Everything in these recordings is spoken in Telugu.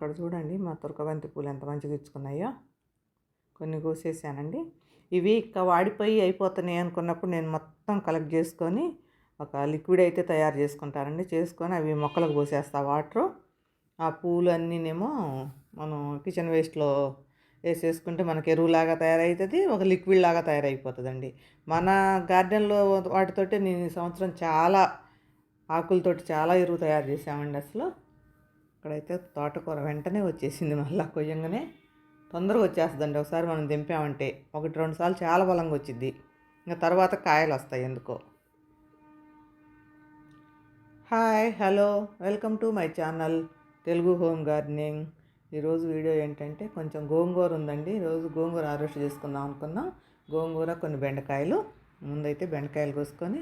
ఇక్కడ చూడండి మా తురకబంతి పూలు ఎంత మంచిగా ఇచ్చుకున్నాయో. కొన్ని కోసేసానండి. ఇవి ఇక వాడిపోయి అయిపోతున్నాయి అనుకున్నప్పుడు నేను మొత్తం కలెక్ట్ చేసుకొని ఒక లిక్విడ్ అయితే తయారు చేసుకుంటానండి. చేసుకొని అవి మొక్కలకు పోసేస్తా వాటరు. ఆ పూలు అన్నీనేమో మనం కిచెన్ వేస్ట్లో వేసేసుకుంటే మనకి ఎరువులాగా తయారవుతుంది, ఒక లిక్విడ్ లాగా తయారైపోతుందండి. మన గార్డెన్లో వాటితోటి నేను ఈ సంవత్సరం చాలా ఆకులతోటి చాలా ఎరువు తయారు చేసామండి. అసలు ఇక్కడైతే తోటకూర వెంటనే వచ్చేసింది, మళ్ళీ కొయ్యంగానే తొందరగా వచ్చేస్తుందండి. ఒకసారి మనం దింపామంటే 1-2 సార్లు చాలా బలంగా వచ్చింది. ఇంకా తర్వాత కాయలు వస్తాయి ఎందుకో. Hi, hello, welcome to my channel Telugu home gardening. ఈరోజు వీడియో ఏంటంటే కొంచెం గోంగూర ఉందండి. ఈరోజు గోంగూర హార్వెస్ట్ చేసుకుందాం అనుకున్నాం. గోంగూర, కొన్ని బెండకాయలు. ముందైతే బెండకాయలు కోసుకొని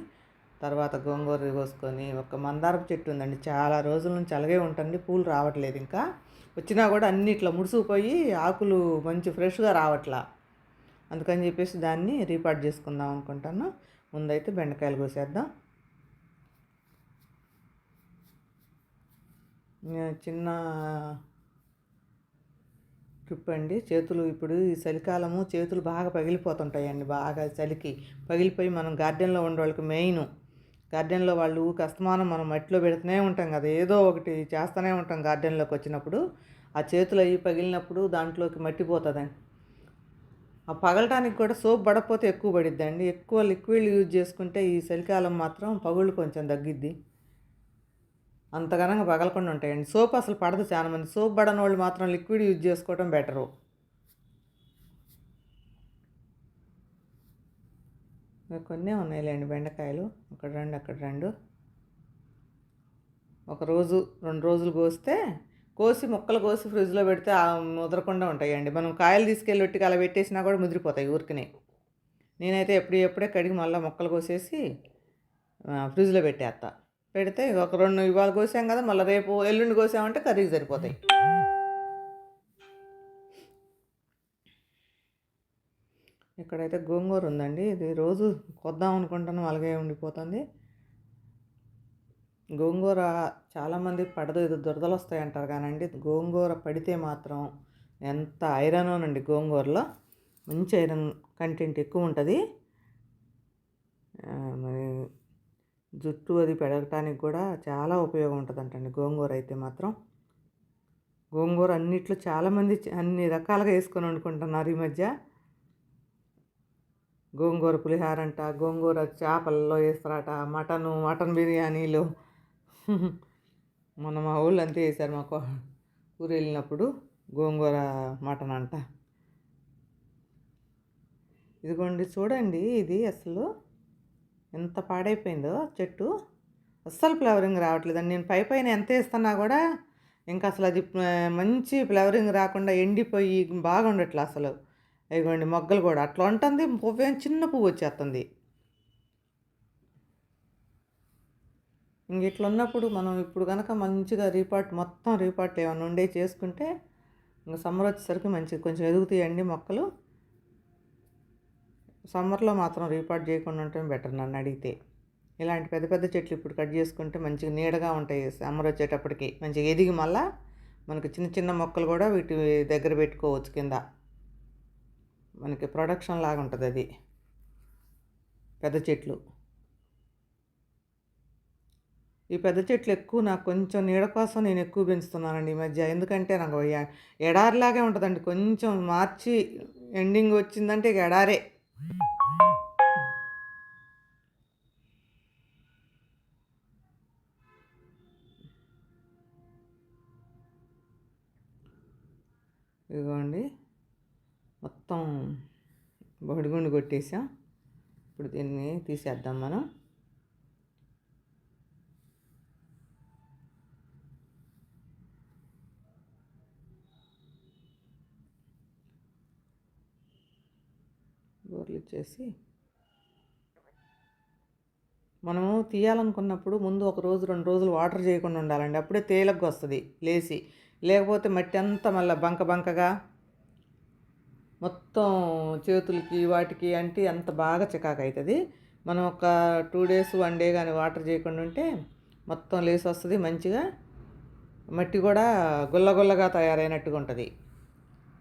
తర్వాత గోంగూర కోసుకొని, ఒక మందారపు చెట్టు ఉందండి, చాలా రోజుల నుంచి అలాగే ఉంటుంది, పూలు రావట్లేదు. ఇంకా వచ్చినా కూడా అన్ని ఇట్లా ముడుసుకుపోయి ఆకులు మంచి ఫ్రెష్గా రావట్లా. అందుకని చెప్పేసి దాన్ని రీపాట్ చేసుకుందాం అనుకుంటాను. ముందైతే బెండకాయలు కోసేద్దాం. చిన్న ట్రిప్ అండి. చేతులు ఇప్పుడు ఈ చలికాలము చేతులు బాగా పగిలిపోతుంటాయండి. బాగా చలికి పగిలిపోయి మనం గార్డెన్లో ఉండే వాళ్ళకి మెయిన్, గార్డెన్లో వాళ్ళు అస్తమానం మనం మట్టిలో పెడుతూనే ఉంటాం కదా, ఏదో ఒకటి చేస్తూనే ఉంటాం. గార్డెన్లోకి వచ్చినప్పుడు ఆ చేతులు అవి పగిలినప్పుడు దాంట్లోకి మట్టి పోతుందండి. ఆ పగలటానికి కూడా సోప్ పడకపోతే ఎక్కువ పడిద్దండి. ఎక్కువ లిక్విడ్ యూజ్ చేసుకుంటే ఈ చలికాలం మాత్రం పగుళ్ళు కొంచెం తగ్గిద్ది. అంతగానంగా పగలకుండా ఉంటాయండి. సోప్ అసలు పడదు. చాలా మంది సోప్ పడని వాళ్ళు మాత్రం లిక్విడ్ యూజ్ చేసుకోవడం బెటరు. కొన్నే ఉన్నాయిలేండి బెండకాయలు. అక్కడ 2 అక్కడ 2. ఒక రోజు 2 రోజులు కోసి ముక్కలు కోసి ఫ్రిడ్జ్లో పెడితే ముదరకుండా ఉంటాయండి. మనం కాయలు తీసుకెళ్ళి ఒట్టికి అలా పెట్టేసినా కూడా ముదిరిపోతాయి ఊరికనే. నేనైతే ఎప్పుడే కడిగి మళ్ళీ ముక్కలు కోసేసి ఫ్రిడ్జ్లో పెట్టేస్తా. పెడితే ఒక 2 ఇవాళ కోసాం కదా, మళ్ళీ రేపు ఎల్లుండి కోసామంటే కర్రీకి సరిపోతాయి. ఇక్కడైతే గోంగూర ఉందండి. ఇది రోజు కొద్దాం అనుకుంటాను, అలాగే ఉండిపోతుంది. గోంగూర చాలామంది పడదు, ఇది దురదలు వస్తాయి అంటారు కానండి, గోంగూర పడితే మాత్రం ఎంత ఐరనోనండి. గోంగూరలో మంచి ఐరన్ కంటెంట్ ఎక్కువ ఉంటుంది. మరి జుట్టు అది పెరగటానికి కూడా చాలా ఉపయోగం ఉంటుందంటండి గోంగూర అయితే మాత్రం. గోంగూర అన్నిట్లో చాలామంది అన్ని రకాలుగా వేసుకొని వండుకుంటున్నారు ఈ మధ్య. గోంగూర పులిహార అంట, గోంగూర చేపల్లో వేస్తారట, మటన్ బిర్యానీలు. మొన్న మా ఊళ్ళో అంతే వేశారు, మాకు ఊరు వెళ్ళినప్పుడు గోంగూర మటన్ అంట. ఇదిగోండి చూడండి, ఇది అసలు ఎంత పాడైపోయిందో చెట్టు. అస్సలు ఫ్లవరింగ్ రావట్లేదండి. నేను పైన ఎంత వేస్తున్నా కూడా ఇంకా అసలు అది మంచి ఫ్లవరింగ్ రాకుండా ఎండిపోయి బాగుండట్లే అసలు. ఇదిగోండి మొగ్గలు కూడా అట్లా ఉంటుంది. పువ్వేం చిన్న పువ్వు వచ్చేస్తుంది. ఇంక ఇట్లా ఉన్నప్పుడు మనం ఇప్పుడు కనుక మంచిగా మొత్తం రీపాట్ ఏమైనా ఉండే చేసుకుంటే ఇంకా సమ్మర్ వచ్చేసరికి మంచిగా కొంచెం ఎదుగుతాయండి మొక్కలు. సమ్మర్లో మాత్రం రీపాట్ చేయకుండా ఉంటే బెటర్ నన్ను అడిగితే. ఇలాంటి పెద్ద పెద్ద చెట్లు ఇప్పుడు కట్ చేసుకుంటే మంచిగా నీడగా ఉంటాయి. సమ్మర్ వచ్చేటప్పటికి మంచిగా ఎదిగి మళ్ళా మనకి చిన్న చిన్న మొక్కలు కూడా వీటి దగ్గర పెట్టుకోవచ్చు కింద. మనకి ప్రొడక్షన్ లాగా ఉంటుంది అది పెద్ద చెట్లు. ఈ పెద్ద చెట్లు ఎక్కువ నాకు కొంచెం నీడ కోసం నేను ఎక్కువ పెంచుతున్నానండి ఈ మధ్య. ఎందుకంటే నాకు ఎడారిలాగే ఉంటుందండి. కొంచెం మార్చి ఎండింగ్ వచ్చిందంటే ఇక ఎడారే. ఇదిగోండి మొత్తం బొడిగుండు కొట్టేసాం. ఇప్పుడు దీన్ని తీసేద్దాం మనం. గోర్లు ఇచ్చేసి మనము తీయాలనుకున్నప్పుడు ముందు 1 రోజు 2 రోజులు వాటర్ చేయకుండా ఉండాలండి. అప్పుడే తేలిగ్గా వస్తుంది లేచి. లేకపోతే మట్టి అంతా మళ్ళీ బంకగా మొత్తం చేతులకి వాటికి అంటే అంత బాగా చికాకు అవుతుంది. మనం ఒక 2 days 1 day కానీ వాటర్ చేయకుండా ఉంటే మొత్తం లేసి వస్తుంది మంచిగా. మట్టి కూడా గుల్లగుల్లగా తయారైనట్టుగా ఉంటుంది.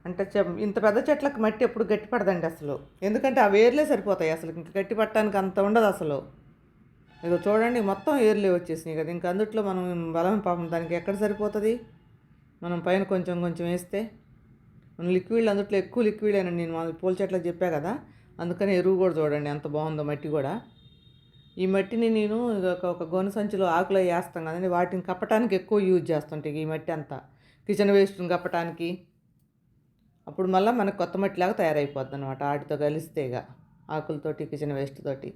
అంటే ఇంత పెద్ద చెట్లకు మట్టి ఎప్పుడు గట్టి పడదండి అసలు. ఎందుకంటే ఆ వేర్లే సరిపోతాయి అసలు. ఇంక గట్టి పట్టడానికి అంత ఉండదు అసలు. ఇగో చూడండి మొత్తం ఏర్లే వచ్చేసినాయి కదా. ఇంక అందుట్లో మనం బలం పాపం దానికి ఎక్కడ సరిపోతుంది. మనం పైన కొంచెం కొంచెం వేస్తే మనం లిక్విడ్ అందుట్లో ఎక్కువ లిక్విడేనండి. నేను పూల చెట్లకు చెప్పా కదా, అందుకని ఎరువు కూడా చూడండి ఎంత బాగుందో మట్టి కూడా. ఈ మట్టిని నేను ఒక గోనె సంచిలో ఆకులో వేస్తాం కదండి, వాటిని కప్పటానికి ఎక్కువ యూజ్ చేస్తుంటాయి ఈ మట్టి అంతా. కిచెన్ వేస్ట్ని కప్పటానికి. అప్పుడు మళ్ళీ మనకు కొత్త మట్టిలాగా తయారైపోద్ది అనమాట వాటితో కలిస్తే. ఇక ఆకులతోటి కిచెన్ వేస్ట్ తోటి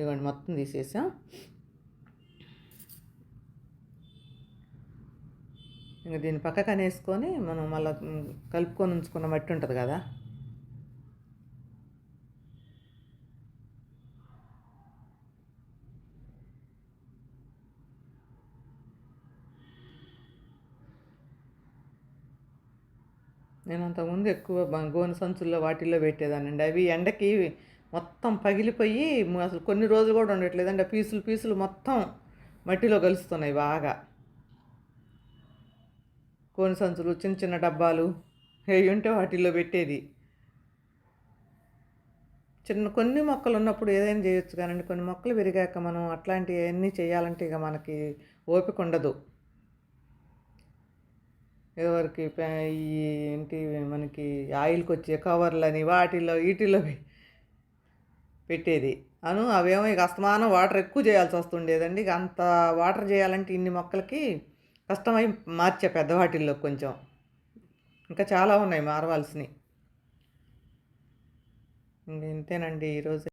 ఇవ్వండి మొత్తం తీసేసాం. ఇంక దీన్ని పక్కకు అనేసుకొని మనం మళ్ళీ కలుపుకొని ఉంచుకున్న మట్టి ఉంటుంది కదా, నేను అంతకుముందు ఎక్కువ గోనె సంచుల్లో వాటిల్లో పెట్టేదానండి. అవి ఎండకి మొత్తం పగిలిపోయి అసలు కొన్ని రోజులు కూడా ఉండట్లేదండి. పీసులు పీసులు మొత్తం మట్టిలో కలుస్తున్నాయి బాగా. గోనె సంచులు, చిన్న చిన్న డబ్బాలు అవి ఉంటే వాటిల్లో పెట్టేది. కొన్ని మొక్కలు ఉన్నప్పుడు ఏదైనా చేయొచ్చు కానండి, కొన్ని మొక్కలు పెరిగాక మనం అట్లాంటివన్నీ చేయాలంటే ఇక మనకి ఓపిక ఉండదు. ఎవరికి ఈ ఏంటి మనకి ఆయిల్కి వచ్చే కవర్లని వాటిల్లో వీటిల్లో పెట్టేది అవేమో ఇక అస్తమానం వాటర్ ఎక్కువ చేయాల్సి వస్తుండేదండి. ఇక అంత వాటర్ చేయాలంటే ఇన్ని మొక్కలకి కష్టమై మార్చే పెద్దవాటిల్లో కొంచెం. ఇంకా చాలా ఉన్నాయి మారవలసినవి. ఇంతేనండి ఈరోజు.